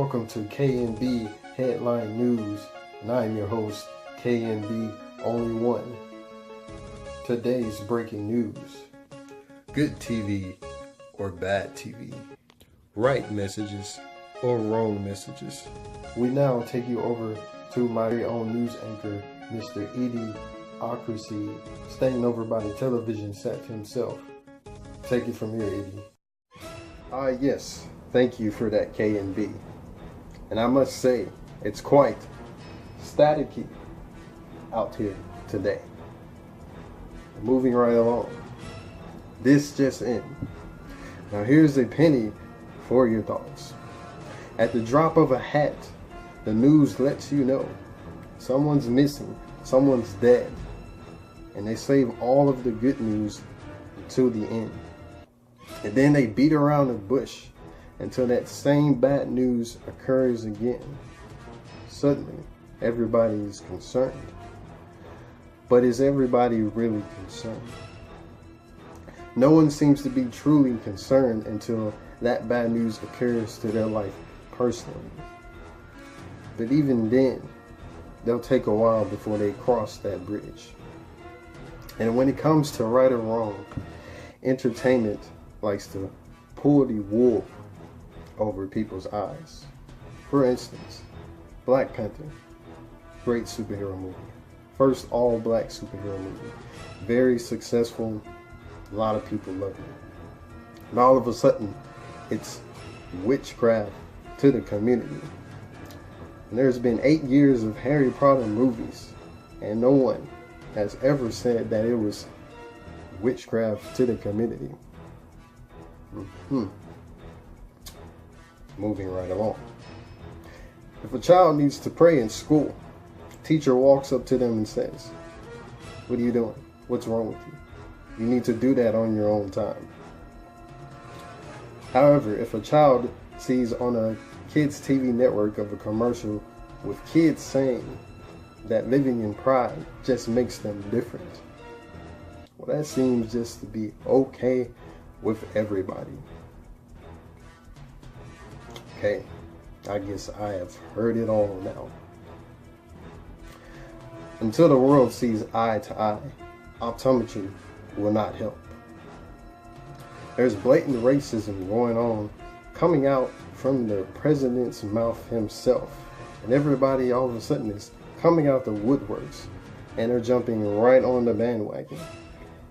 welcome to KNB Headline News, and I'm your host, KNB Only One. Today's breaking news: good TV or bad TV, right messages or wrong messages. We now take you over to my very own news anchor, Mr. Ocracy, staying over by the television set himself. Take it from here, Edie. Yes, thank you for that, KNB. And I must say, it's quite staticky out here today. Moving right along. This just in. Now here's a penny for your thoughts. At the drop of a hat, the news lets you know someone's missing, someone's dead, and they save all of the good news until the end. And then they beat around the bush until that same bad news occurs again. Suddenly, everybody is concerned. But is everybody really concerned? No one seems to be truly concerned until that bad news occurs to their life personally. But even then, they'll take a while before they cross that bridge. And when it comes to right or wrong, entertainment likes to pull the wool over people's eyes. For instance, Black Panther, great superhero movie. First all-black superhero movie. Very successful. A lot of people love it. And all of a sudden, it's witchcraft to the community. And there's been 8 years of Harry Potter movies, and no one has ever said that it was witchcraft to the community. Moving right along. If a child needs to pray in school, teacher walks up to them and says, "What are you doing? What's wrong with you? You need to do that on your own time." However, if a child sees on a kids' TV network of a commercial with kids saying that living in pride just makes them different, well, that seems just to be okay with everybody. Okay, I guess I have heard it all now. Until the world sees eye to eye, optometry will not help. There's blatant racism going on, coming out from the president's mouth himself. And everybody all of a sudden is coming out the woodworks, and they're jumping right on the bandwagon.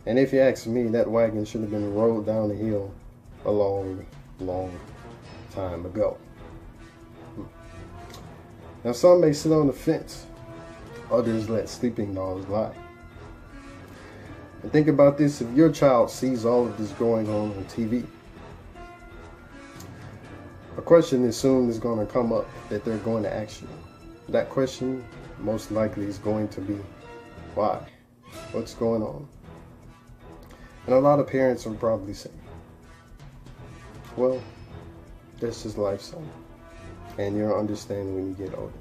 And if you ask me, that wagon should have been rolled down the hill a long, long time ago. Now some may sit on the fence, others let sleeping dogs lie. And think about this: if your child sees all of this going on TV, a question is soon is going to come up that they're going to ask you. That question most likely is going to be, why? What's going on? And a lot of parents will probably say, well, that's just life, son, and you'll understand when you get older.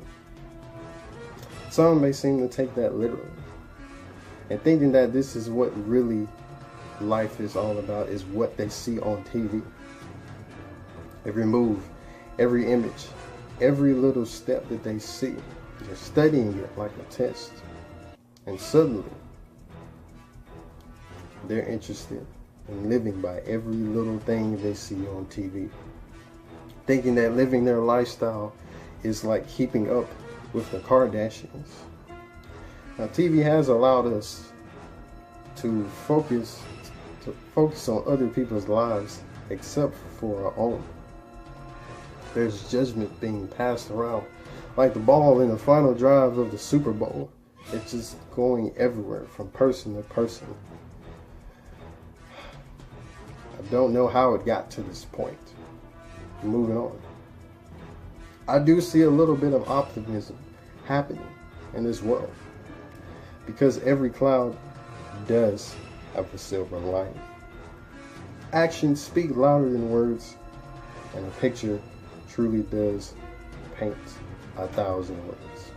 Some may seem to take that literally, and thinking that this is what really life is all about, is what they see on TV. Every move, every image, every little step that they see, they're studying it like a test. And suddenly, they're interested in living by every little thing they see on TV, thinking that living their lifestyle is like keeping up with the Kardashians. Now, TV has allowed us to focus on other people's lives except for our own. There's judgment being passed around like the ball in the final drive of the Super Bowl. It's just going everywhere from person to person. I don't know how it got to this point. Moving on. I do see a little bit of optimism happening in this world, because every cloud does have a silver lining. Actions speak louder than words, and a picture truly does paint 1,000 words.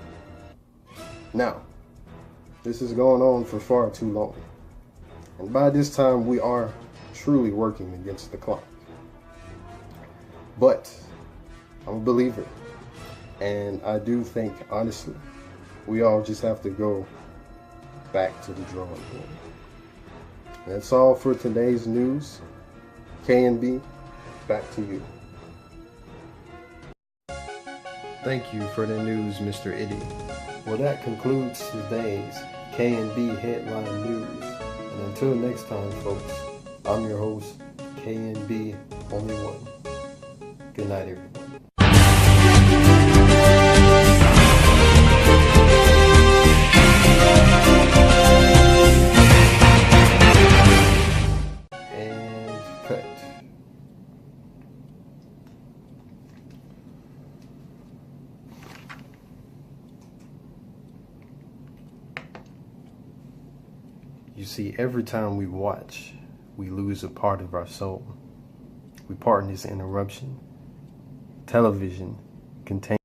Now, this is going on for far too long, and by this time we are truly working against the clock. But I'm a believer And I do think, honestly, we all just have to go back to the drawing board. That's all for today's news. KNB, back to you. Thank you for the news, Mr. Itty. Well, that concludes today's KNB Headline News. And until next time, folks, I'm your host, KNB Only One. Good night, everyone. And cut. You see, every time we watch, we lose a part of our soul. We pardon this interruption. Television contains